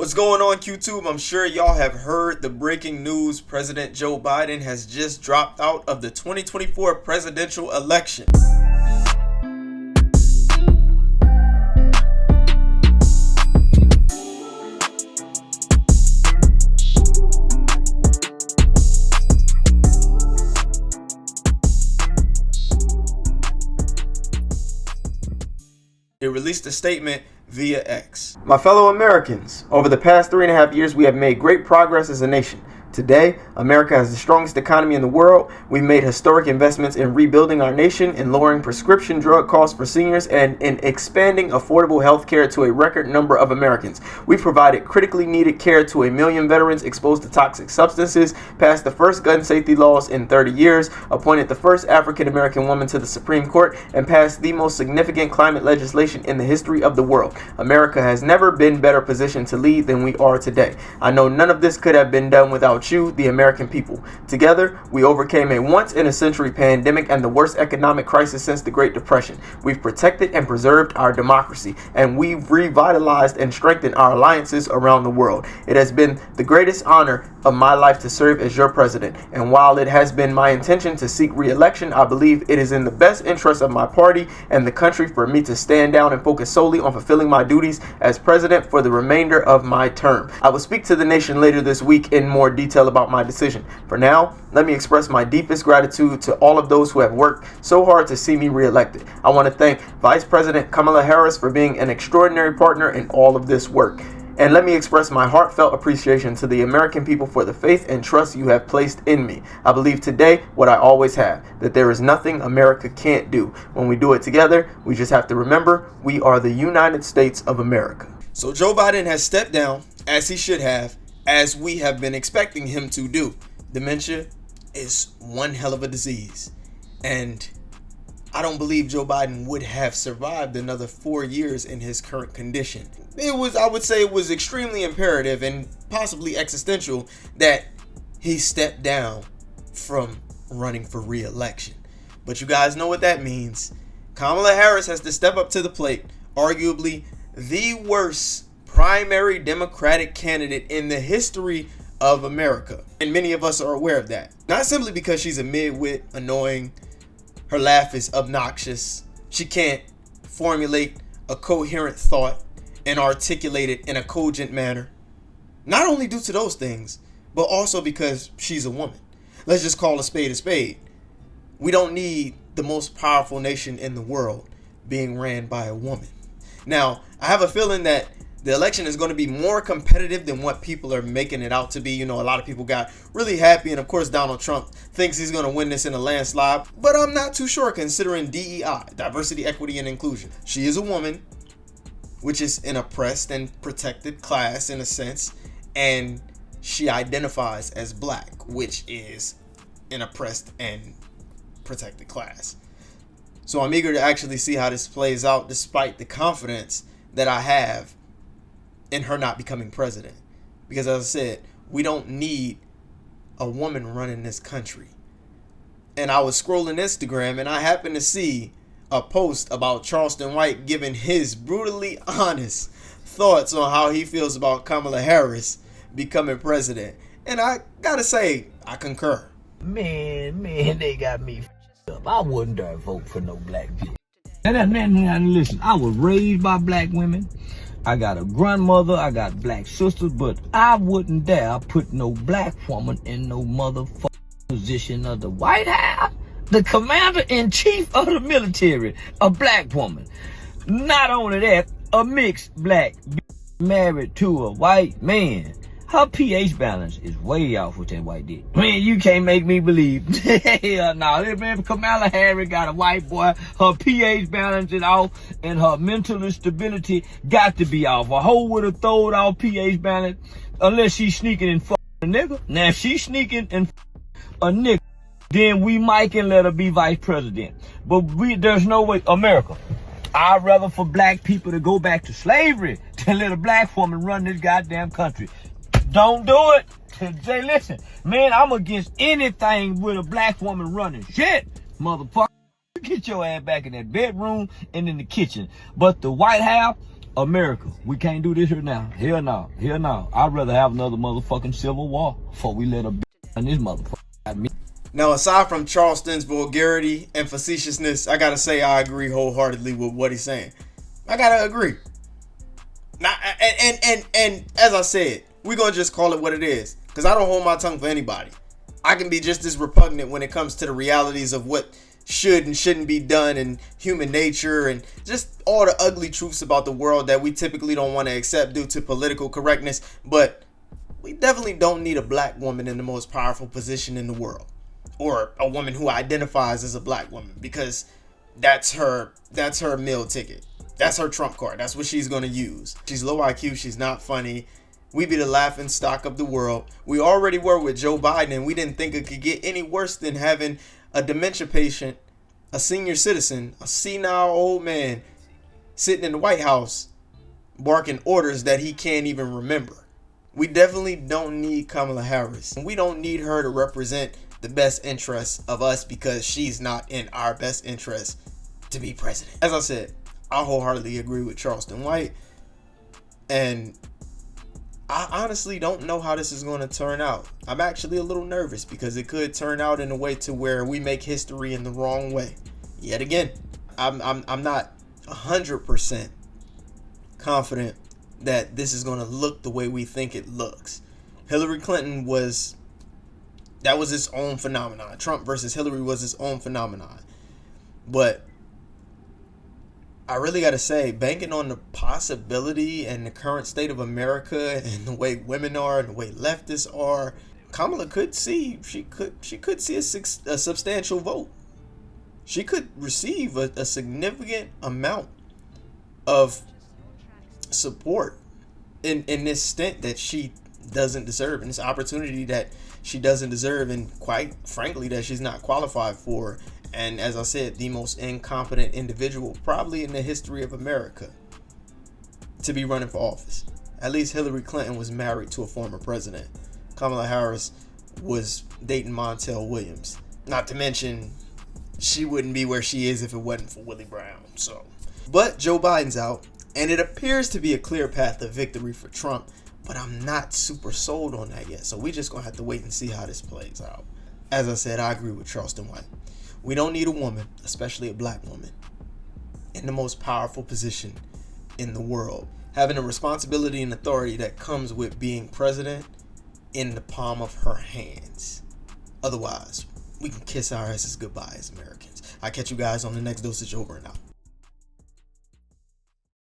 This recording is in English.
What's going on, YouTube? I'm sure y'all have heard the breaking news. President Joe Biden has just dropped out of the 2024 presidential election. It released a statement via X. My fellow Americans, over the past 3.5 years, we have made great progress as a nation. Today, America has the strongest economy in the world. We've made historic investments in rebuilding our nation, in lowering prescription drug costs for seniors, and in expanding affordable health care to a record number of Americans. We've provided critically needed care to 1 million veterans exposed to toxic substances, passed the first gun safety laws in 30 years, appointed the first African-American woman to the Supreme Court, and passed the most significant climate legislation in the history of the world. America has never been better positioned to lead than we are today. I know none of this could have been done without you, the American people. Together, we overcame a once-in-a-century pandemic and the worst economic crisis since the Great Depression. We've protected and preserved our democracy, and we've revitalized and strengthened our alliances around the world. It has been the greatest honor of my life to serve as your president, and while it has been my intention to seek re-election, I believe it is in the best interest of my party and the country for me to stand down and focus solely on fulfilling my duties as president for the remainder of my term. I will speak to the nation later this week in more detail about my decision. For now, let me express my deepest gratitude to all of those who have worked so hard to see me reelected. I want to thank Vice President Kamala Harris for being an extraordinary partner in all of this work. And let me express my heartfelt appreciation to the American people for the faith and trust you have placed in me. I believe today what I always have, that there is nothing America can't do. When we do it together, we just have to remember we are the United States of America. So Joe Biden has stepped down, as he should have, as we have been expecting him to do. Dementia is one hell of a disease. And I don't believe Joe Biden would have survived another 4 years in his current condition. I would say it was extremely imperative and possibly existential that he stepped down from running for re-election. But you guys know what that means. Kamala Harris has to step up to the plate, arguably the worst primary Democratic candidate in the history of America. And many of us are aware of that. Not simply because she's a mid-wit, annoying, her laugh is obnoxious, she can't formulate a coherent thought and articulate it in a cogent manner. Not only due to those things, but also because she's a woman. Let's just call a spade a spade. We don't need the most powerful nation in the world being ran by a woman. Now, I have a feeling that the election is going to be more competitive than what people are making it out to be. You know, a lot of people got really happy, and of course Donald Trump thinks he's going to win this in a landslide, but I'm not too sure considering DEI, diversity, equity, and inclusion. She is a woman, which is an oppressed and protected class in a sense, and she identifies as black, which is an oppressed and protected class. So I'm eager to actually see how this plays out, despite the confidence that I have in her not becoming president. Because as I said, we don't need a woman running this country. And I was scrolling Instagram and I happened to see a post about Charleston White giving his brutally honest thoughts on how he feels about Kamala Harris becoming president. And I gotta say, I concur. Man, they got me up. I wouldn't dare vote for no black bitch. And listen, I was raised by black women. I got a grandmother, I got black sisters, but I wouldn't dare put no black woman in no motherfucking position of the White House. The commander-in-chief of the military, a black woman. Not only that, a mixed black married to a white man. Her pH balance is way off with that white dick. Man, you can't make me believe. Hell no. Man, Kamala Harris got a white boy. Her pH balance is off, and her mental stability got to be off. A hoe would have thrown off pH balance unless she's sneaking and fucking a nigga. Now, if she's sneaking and a nigga, then we might can let her be vice president. But there's no way. America, I'd rather for black people to go back to slavery than let a black woman run this goddamn country. Don't do it. Say, listen, man, I'm against anything with a black woman running shit, motherfucker. Get your ass back in that bedroom and in the kitchen. But the White House, America, we can't do this here now. Hell no, hell no. I'd rather have another motherfucking civil war before we let a bitch in this motherfucker. Now, aside from Charleston's vulgarity and facetiousness, I gotta say I agree wholeheartedly with what he's saying. I gotta agree. Now, and as I said, we're gonna just call it what it is, because I don't hold my tongue for anybody. I can be just as repugnant when it comes to the realities of what should and shouldn't be done and human nature and just all the ugly truths about the world that we typically don't want to accept due to political correctness. But we definitely don't need a black woman in the most powerful position in the world, or a woman who identifies as a black woman, because that's her meal ticket. That's her trump card. That's what she's going to use. She's low IQ. She's not funny. We be the laughing stock of the world. We already were with Joe Biden, and we didn't think it could get any worse than having a dementia patient, a senior citizen, a senile old man sitting in the White House barking orders that he can't even remember. We definitely don't need Kamala Harris. We don't need her to represent the best interests of us, because she's not in our best interest to be president. As I said, I wholeheartedly agree with Charleston White, and I honestly don't know how this is going to turn out. I'm actually a little nervous, because it could turn out in a way to where we make history in the wrong way. Yet again, I'm not 100% confident that this is going to look the way we think it looks. Hillary Clinton was its own phenomenon. Trump versus Hillary was its own phenomenon. But I really got to say, banking on the possibility and the current state of America and the way women are and the way leftists are, Kamala could see, she could see a substantial vote. She could receive a significant amount of support in this stint that she doesn't deserve, in this opportunity that she doesn't deserve, and quite frankly that she's not qualified for. And as I said, the most incompetent individual probably in the history of America to be running for office. At least Hillary Clinton was married to a former president. Kamala Harris was dating Montel Williams. Not to mention, she wouldn't be where she is if it wasn't for Willie Brown. But Joe Biden's out, and it appears to be a clear path to victory for Trump, but I'm not super sold on that yet. So we just gonna have to wait and see how this plays out. As I said, I agree with Charleston White. We don't need a woman, especially a black woman, in the most powerful position in the world, having a responsibility and authority that comes with being president in the palm of her hands. Otherwise, we can kiss our asses goodbye as Americans. I'll catch you guys on the next dosage. Over and out.